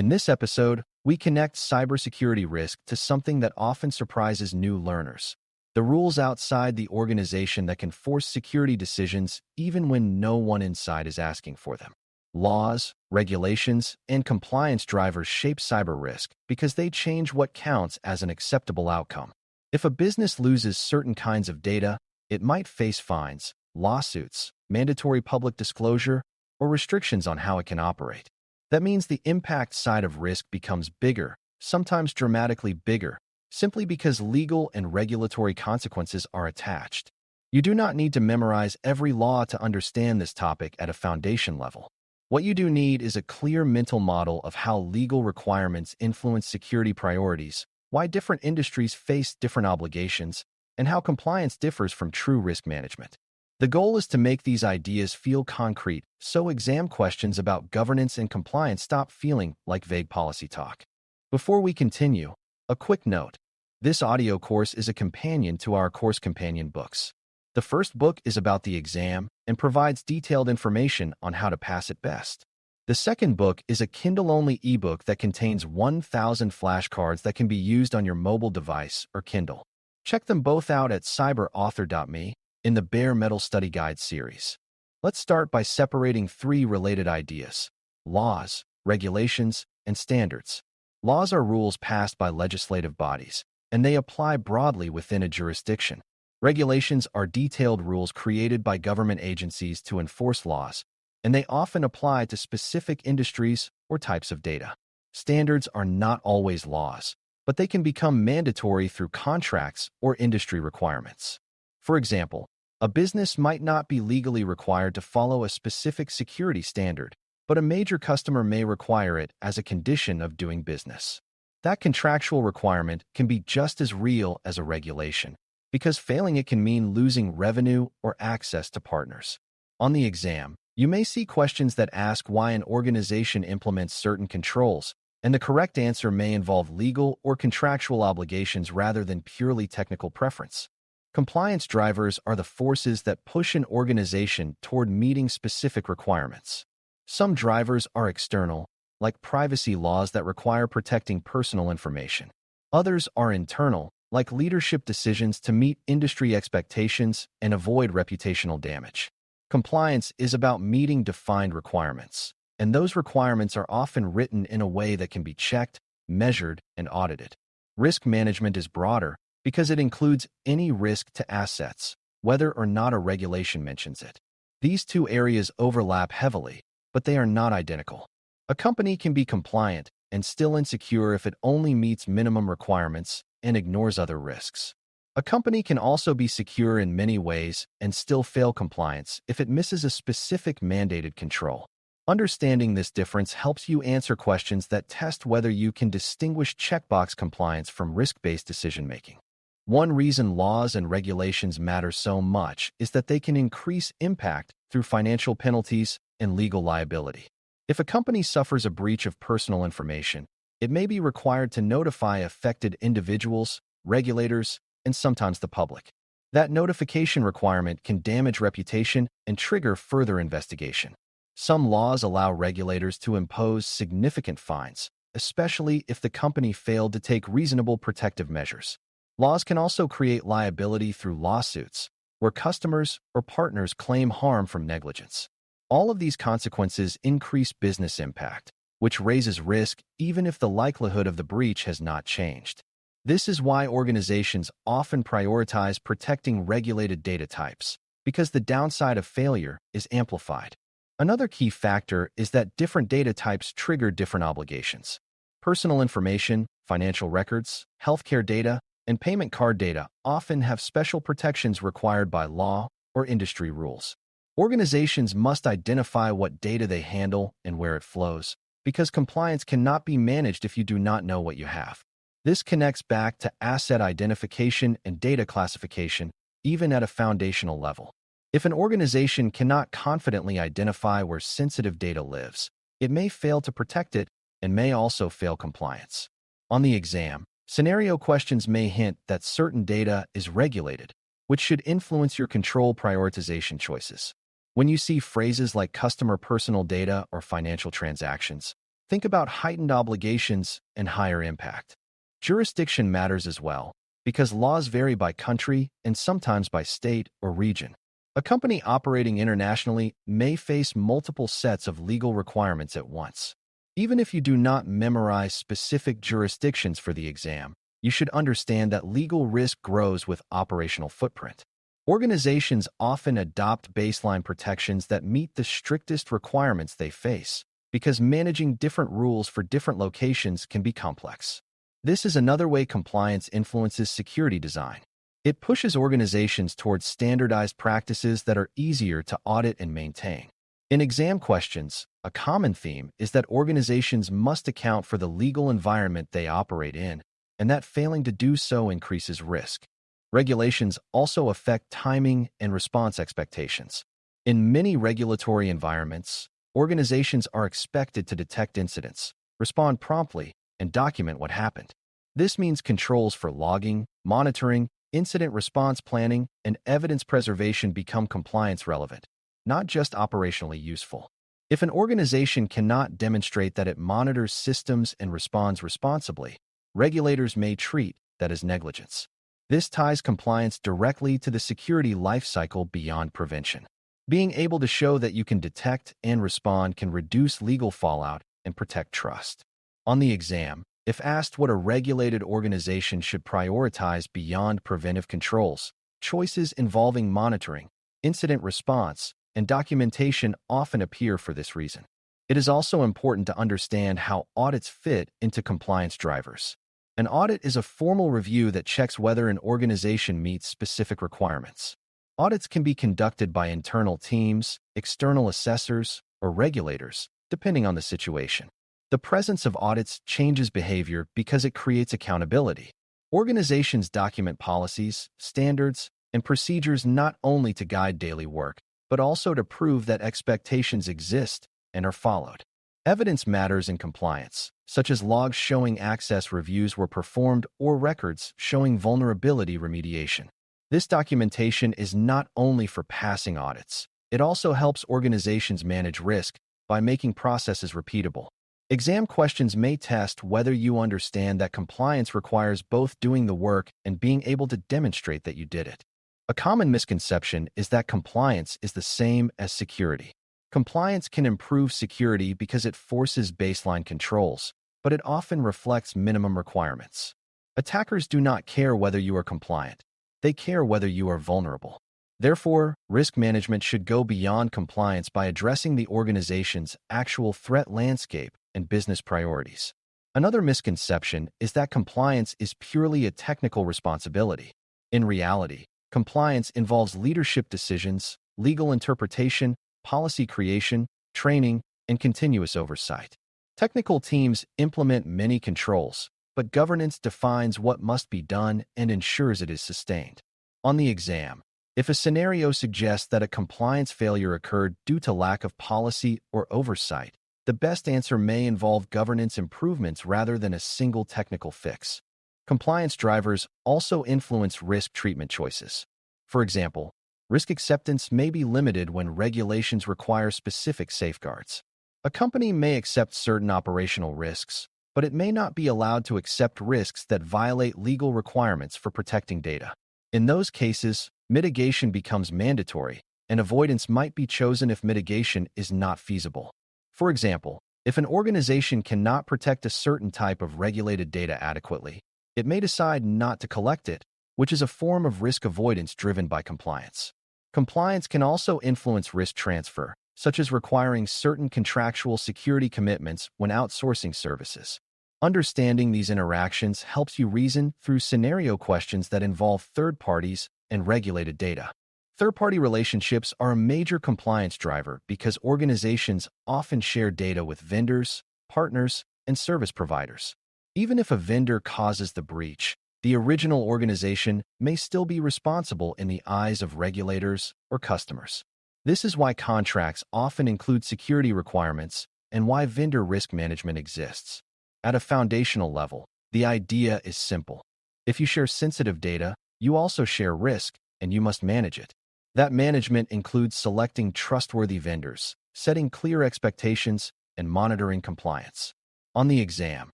In this episode, we connect cybersecurity risk to something that often surprises new learners: the rules outside the organization that can force security decisions even when no one inside is asking for them. Laws, regulations, and compliance drivers shape cyber risk because they change what counts as an acceptable outcome. If a business loses certain kinds of data, it might face fines, lawsuits, mandatory public disclosure, or restrictions on how it can operate. That means the impact side of risk becomes bigger, sometimes dramatically bigger, simply because legal and regulatory consequences are attached. You do not need to memorize every law to understand this topic at a foundation level. What you do need is a clear mental model of how legal requirements influence security priorities, why different industries face different obligations, and how compliance differs from true risk management. The goal is to make these ideas feel concrete, so exam questions about governance and compliance stop feeling like vague policy talk. Before we continue, a quick note. This audio course is a companion to our course companion books. The first book is about the exam and provides detailed information on how to pass it best. The second book is a Kindle-only ebook that contains 1,000 flashcards that can be used on your mobile device or Kindle. Check them both out at cyber.Author.me in the Bare Metal Study Guide series. Let's start by separating three related ideas: laws, regulations, and standards. Laws are rules passed by legislative bodies, and they apply broadly within a jurisdiction. Regulations are detailed rules created by government agencies to enforce laws, and they often apply to specific industries or types of data. Standards are not always laws, but they can become mandatory through contracts or industry requirements. For example, a business might not be legally required to follow a specific security standard, but a major customer may require it as a condition of doing business. That contractual requirement can be just as real as a regulation, because failing it can mean losing revenue or access to partners. On the exam, you may see questions that ask why an organization implements certain controls, and the correct answer may involve legal or contractual obligations rather than purely technical preference. Compliance drivers are the forces that push an organization toward meeting specific requirements. Some drivers are external, like privacy laws that require protecting personal information. Others are internal, like leadership decisions to meet industry expectations and avoid reputational damage. Compliance is about meeting defined requirements, and those requirements are often written in a way that can be checked, measured, and audited. Risk management is broader because it includes any risk to assets, whether or not a regulation mentions it. These two areas overlap heavily, but they are not identical. A company can be compliant and still insecure if it only meets minimum requirements and ignores other risks. A company can also be secure in many ways and still fail compliance if it misses a specific mandated control. Understanding this difference helps you answer questions that test whether you can distinguish checkbox compliance from risk-based decision-making. One reason laws and regulations matter so much is that they can increase impact through financial penalties and legal liability. If a company suffers a breach of personal information, it may be required to notify affected individuals, regulators, and sometimes the public. That notification requirement can damage reputation and trigger further investigation. Some laws allow regulators to impose significant fines, especially if the company failed to take reasonable protective measures. Laws can also create liability through lawsuits, where customers or partners claim harm from negligence. All of these consequences increase business impact, which raises risk even if the likelihood of the breach has not changed. This is why organizations often prioritize protecting regulated data types, because the downside of failure is amplified. Another key factor is that different data types trigger different obligations. Personal information, financial records, healthcare data, and payment card data often have special protections required by law or industry rules. Organizations must identify what data they handle and where it flows, because compliance cannot be managed if you do not know what you have. This connects back to asset identification and data classification, even at a foundational level. If an organization cannot confidently identify where sensitive data lives, it may fail to protect it and may also fail compliance. On the exam, scenario questions may hint that certain data is regulated, which should influence your control prioritization choices. When you see phrases like customer personal data or financial transactions, Think about heightened obligations and higher impact. Jurisdiction matters as well, because laws vary by country and sometimes by state or region. A company operating internationally may face multiple sets of legal requirements at once. Even if you do not memorize specific jurisdictions for the exam, you should understand that legal risk grows with operational footprint. Organizations often adopt baseline protections that meet the strictest requirements they face, because managing different rules for different locations can be complex. This is another way compliance influences security design. It pushes organizations towards standardized practices that are easier to audit and maintain. In exam questions, a common theme is that organizations must account for the legal environment they operate in, and that failing to do so increases risk. Regulations also affect timing and response expectations. In many regulatory environments, organizations are expected to detect incidents, respond promptly, and document what happened. This means controls for logging, monitoring, incident response planning, and evidence preservation become compliance relevant, not just operationally useful. If an organization cannot demonstrate that it monitors systems and responds responsibly, regulators may treat that as negligence. This ties compliance directly to the security lifecycle beyond prevention. Being able to show that you can detect and respond can reduce legal fallout and protect trust. On the exam, if asked what a regulated organization should prioritize beyond preventive controls, choices involving monitoring, incident response, and documentation often appear for this reason. It is also important to understand how audits fit into compliance drivers. An audit is a formal review that checks whether an organization meets specific requirements. Audits can be conducted by internal teams, external assessors, or regulators, depending on the situation. The presence of audits changes behavior because it creates accountability. Organizations document policies, standards, and procedures not only to guide daily work, but also to prove that expectations exist and are followed. Evidence matters in compliance, such as logs showing access reviews were performed or records showing vulnerability remediation. This documentation is not only for passing audits, it also helps organizations manage risk by making processes repeatable. Exam questions may test whether you understand that compliance requires both doing the work and being able to demonstrate that you did it. A common misconception is that compliance is the same as security. Compliance can improve security because it forces baseline controls, but it often reflects minimum requirements. Attackers do not care whether you are compliant. They care whether you are vulnerable. Therefore, risk management should go beyond compliance by addressing the organization's actual threat landscape and business priorities. Another misconception is that compliance is purely a technical responsibility. In reality, compliance involves leadership decisions, legal interpretation, policy creation, training, and continuous oversight. Technical teams implement many controls, but governance defines what must be done and ensures it is sustained. On the exam, if a scenario suggests that a compliance failure occurred due to lack of policy or oversight, the best answer may involve governance improvements rather than a single technical fix. Compliance drivers also influence risk treatment choices. For example, risk acceptance may be limited when regulations require specific safeguards. A company may accept certain operational risks, but it may not be allowed to accept risks that violate legal requirements for protecting data. In those cases, mitigation becomes mandatory, and avoidance might be chosen if mitigation is not feasible. For example, if an organization cannot protect a certain type of regulated data adequately, it may decide not to collect it, which is a form of risk avoidance driven by compliance. Compliance can also influence risk transfer, such as requiring certain contractual security commitments when outsourcing services. Understanding these interactions helps you reason through scenario questions that involve third parties and regulated data. Third-party relationships are a major compliance driver because organizations often share data with vendors, partners, and service providers. Even if a vendor causes the breach, the original organization may still be responsible in the eyes of regulators or customers. This is why contracts often include security requirements and why vendor risk management exists. At a foundational level, the idea is simple. If you share sensitive data, you also share risk, and you must manage it. That management includes selecting trustworthy vendors, setting clear expectations, and monitoring compliance. On the exam,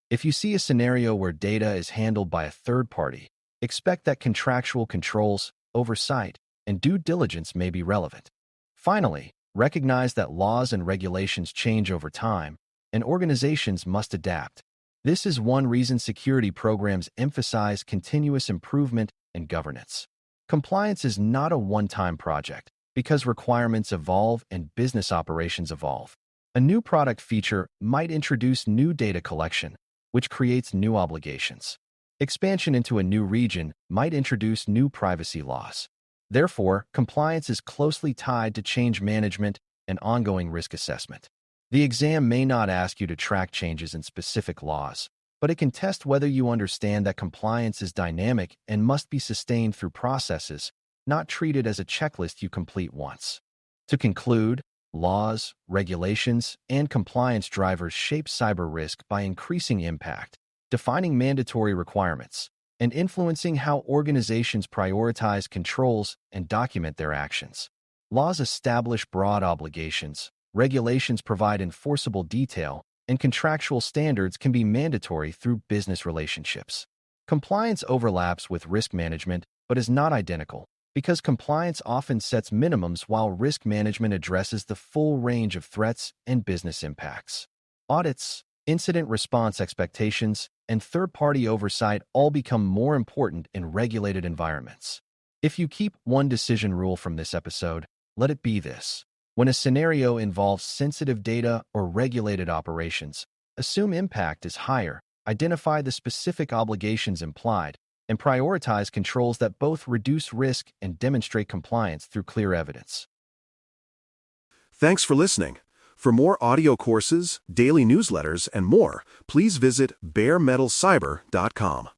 if you see a scenario where data is handled by a third party, expect that contractual controls, oversight, and due diligence may be relevant. Finally, recognize that laws and regulations change over time, and organizations must adapt. This is one reason security programs emphasize continuous improvement and governance. Compliance is not a one-time project because requirements evolve and business operations evolve. A new product feature might introduce new data collection, which creates new obligations. Expansion into a new region might introduce new privacy laws. Therefore, compliance is closely tied to change management and ongoing risk assessment. The exam may not ask you to track changes in specific laws, but it can test whether you understand that compliance is dynamic and must be sustained through processes, not treated as a checklist you complete once. To conclude, laws, regulations, and compliance drivers shape cyber risk by increasing impact, defining mandatory requirements, and influencing how organizations prioritize controls and document their actions. Laws establish broad obligations, regulations provide enforceable detail, and contractual standards can be mandatory through business relationships. Compliance overlaps with risk management, but is not identical, because compliance often sets minimums while risk management addresses the full range of threats and business impacts. Audits, incident response expectations, and third-party oversight all become more important in regulated environments. If you keep one decision rule from this episode, let it be this. When a scenario involves sensitive data or regulated operations, assume impact is higher, identify the specific obligations implied, and prioritize controls that both reduce risk and demonstrate compliance through clear evidence. Thanks for listening. For more audio courses, daily newsletters, and more, please visit baremetalcyber.com.